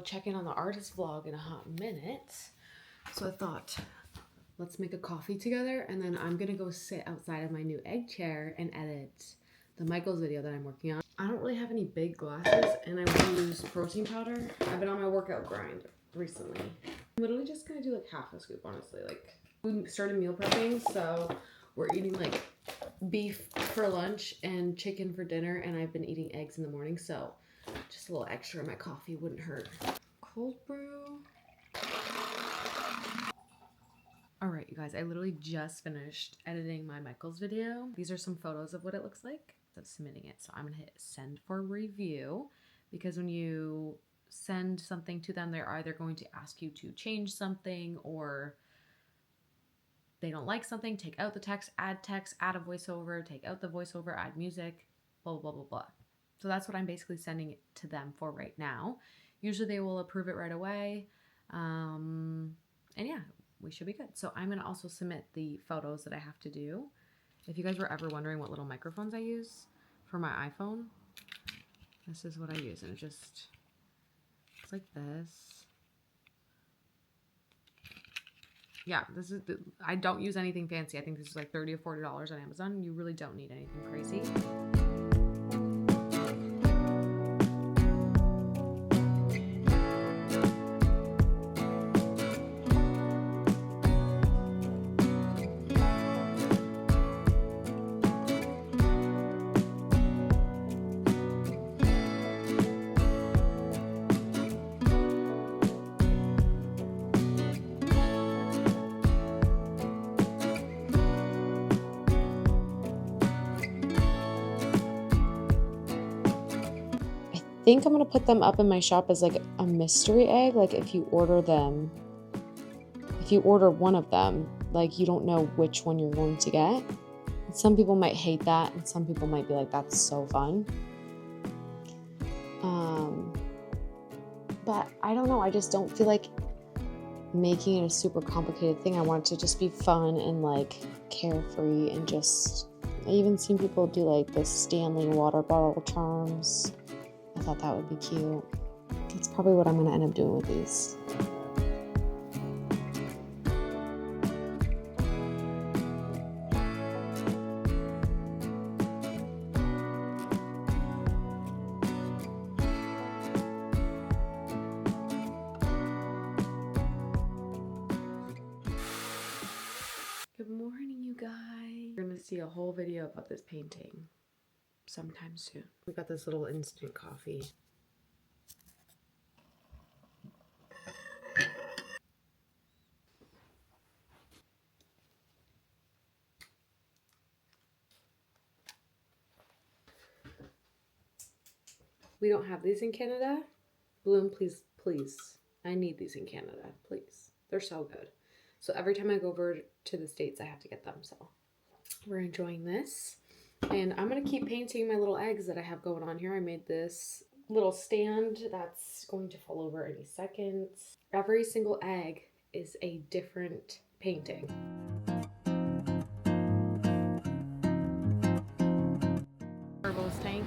check in on the artist vlog in a hot minute. So I thought, let's make a coffee together, and then I'm gonna go sit outside of my new egg chair and edit the Michaels video that I'm working on. I don't really have any big glasses, and I want to lose protein powder. I've been on my workout grind recently. I'm literally just gonna do like half a scoop, honestly. Like, we started meal prepping, so we're eating like beef for lunch and chicken for dinner, and I've been eating eggs in the morning, so just a little extra in my coffee wouldn't hurt. Cold brew. All right, you guys, I literally just finished editing my Michaels video. These are some photos of what it looks like of submitting it. So I'm gonna hit send for review, because when you send something to them, they're either going to ask you to change something, or they don't like something, take out the text, add a voiceover, take out the voiceover, add music, blah, blah, blah, blah. So that's what I'm basically sending it to them for right now. Usually they will approve it right away. And yeah, we should be good. So I'm gonna also submit the photos that I have to do. If you guys were ever wondering what little microphones I use for my iPhone, this is what I use. And it's like this. Yeah, I don't use anything fancy. I think this is like $30 or $40 on Amazon. You really don't need anything crazy. I think I'm gonna put them up in my shop as like a mystery egg. Like if you order one of them, like you don't know which one you're going to get. And some people might hate that, and some people might be like, that's so fun. But I don't know, I just don't feel like making it a super complicated thing. I want it to just be fun and like carefree, and just, I even seen people do like the Stanley water bottle charms. I thought that would be cute. That's probably what I'm going to end up doing with these. Good morning, you guys. You're going to see a whole video about this painting sometime soon. We got this little instant coffee. We don't have these in Canada. Bloom, please, please. I need these in Canada, please. They're so good. So every time I go over to the States, I have to get them. So we're enjoying this. And I'm going to keep painting my little eggs that I have going on here. I made this little stand that's going to fall over any second. Every single egg is a different painting. Turbo's tank.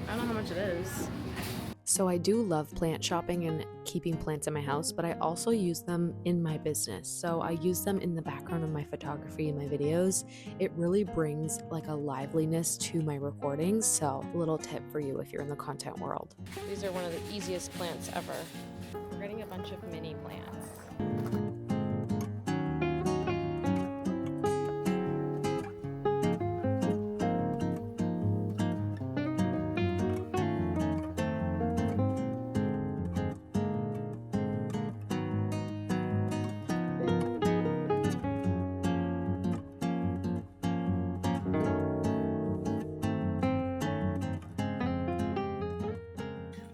I don't know how much it is. So I do love plant shopping and keeping plants in my house, but I also use them in my business. So I use them in the background of my photography and my videos. It really brings like a liveliness to my recordings. So a little tip for you if you're in the content world. These are one of the easiest plants ever. We're getting a bunch of mini plants.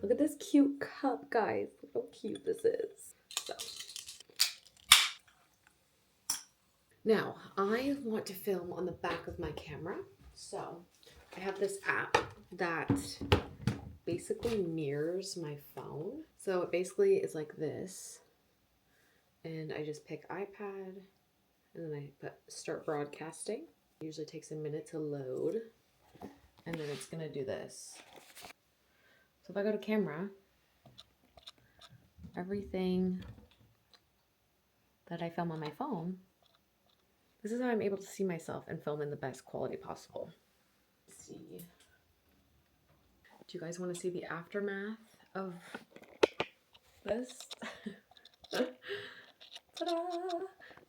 Look at this cute cup, guys. Look how cute this is. So, now I want to film on the back of my camera. So I have this app that basically mirrors my phone. So it basically is like this. And I just pick iPad, and then I put start broadcasting. It usually takes a minute to load. And then it's gonna do this. So if I go to camera, everything that I film on my phone, this is how I'm able to see myself and film in the best quality possible. Let's see. Do you guys want to see the aftermath of this? Ta-da!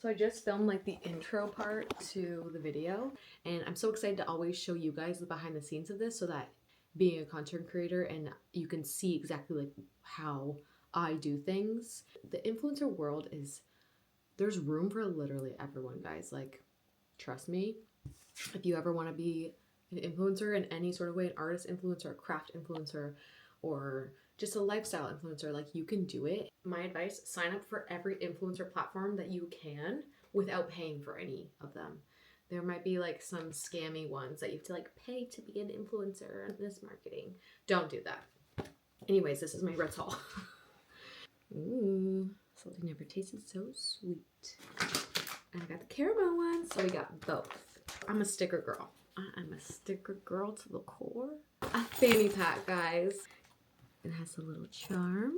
So I just filmed like the intro part to the video, and I'm so excited to always show you guys the behind the scenes of this, so that being a content creator and you can see exactly like how I do things. The influencer world is, there's room for literally everyone, guys. Like, trust me, if you ever want to be an influencer in any sort of way, an artist influencer, a craft influencer, or just a lifestyle influencer, like, you can do it. My advice, sign up for every influencer platform that you can without paying for any of them. There might be like some scammy ones that you have to like pay to be an influencer and this marketing. Don't do that. Anyways, this is my Ritz haul. Ooh, salty never tasted so sweet. And I got the caramel one, so we got both. I'm a sticker girl. I'm a sticker girl to the core. A fanny pack, guys. It has a little charm.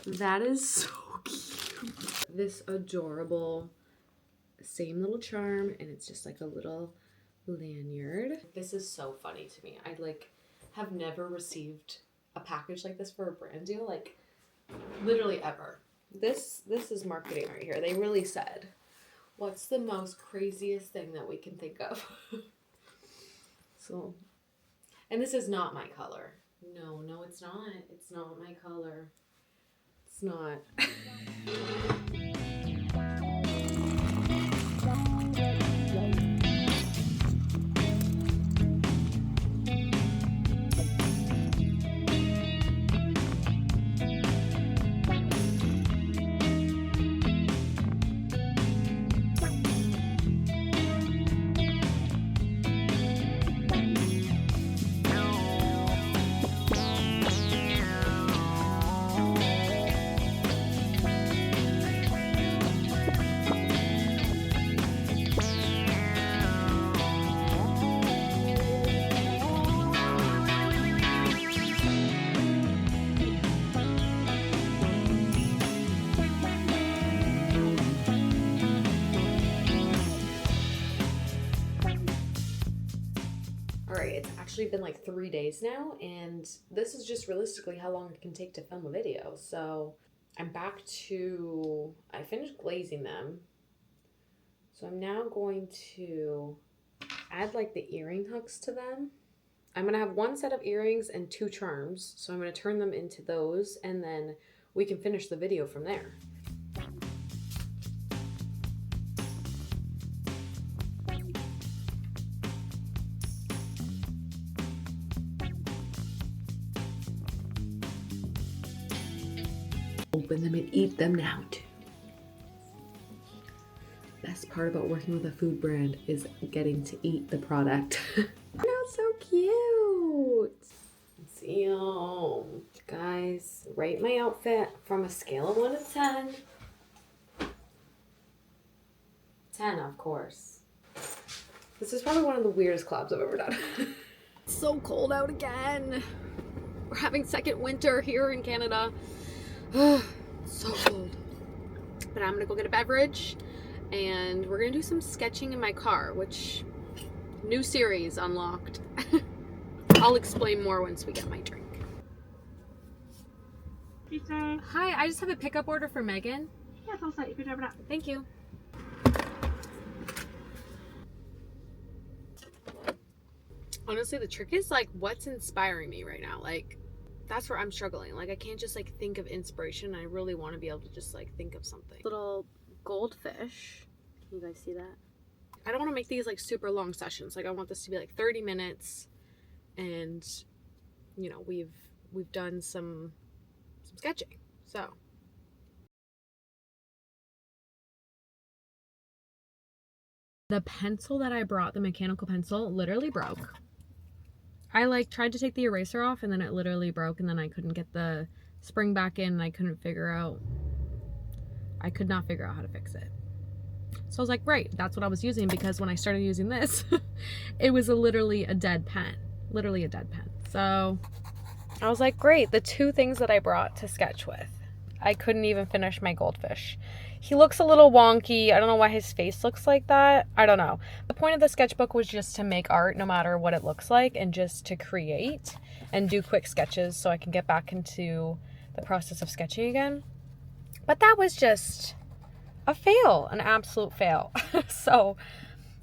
That is so cute. This adorable same little charm, and it's just like a little lanyard. This is so funny to me. I like have never received a package like this for a brand deal, like literally ever. This is marketing right here. They really said, what's the most craziest thing that we can think of? So, and this is not my color. No, it's not. It's not my color. It's not. It's actually been like 3 days now, and this is just realistically how long it can take to film a video. So I'm back to, I finished glazing them. So I'm now going to add like the earring hooks to them. I'm gonna have one set of earrings and 2 charms. So I'm gonna turn them into those, and then we can finish the video from there. Open them and eat them now too. Best part about working with a food brand is getting to eat the product. That's so cute. Let's see, guys, rate my outfit from a scale of 1 to 10. 10, of course. This is probably one of the weirdest collabs I've ever done. It's so cold out again. We're having second winter here in Canada. So cold. But I'm gonna go get a beverage, and we're gonna do some sketching in my car, which, new series unlocked. I'll explain more once we get my drink. Hi, I just have a pickup order for Megan. Yes, I'll set you could over that. Thank you. Honestly, the trick is like, what's inspiring me right now? Like, that's where I'm struggling. Like, I can't just like think of inspiration. I really want to be able to just like think of something. Little goldfish. Can you guys see that? I don't want to make these like super long sessions. Like, I want this to be like 30 minutes, and you know, we've done some sketching. So the pencil that I brought, the mechanical pencil, literally broke. I like tried to take the eraser off, and then it literally broke, and then I couldn't get the spring back in, and I could not figure out how to fix it. So I was like, right, that's what I was using, because when I started using this, it was literally a dead pen. So I was like, great, the 2 things that I brought to sketch with. I couldn't even finish my goldfish. He looks a little wonky. I don't know why his face looks like that. I don't know. The point of the sketchbook was just to make art no matter what it looks like and just to create and do quick sketches so I can get back into the process of sketching again. But that was just a fail, an absolute fail. So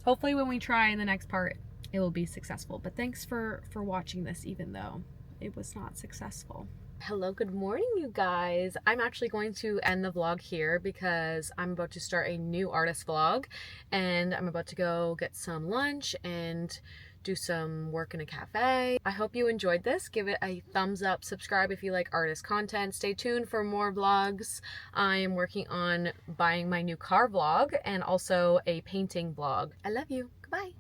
hopefully when we try in the next part, it will be successful. But thanks for watching this even though it was not successful. Hello, good morning, you guys. I'm actually going to end the vlog here because I'm about to start a new artist vlog and I'm about to go get some lunch and do some work in a cafe. I hope you enjoyed this. Give it a thumbs up, subscribe if you like artist content. Stay tuned for more vlogs. I am working on buying my new car vlog and also a painting vlog. I love you. Goodbye.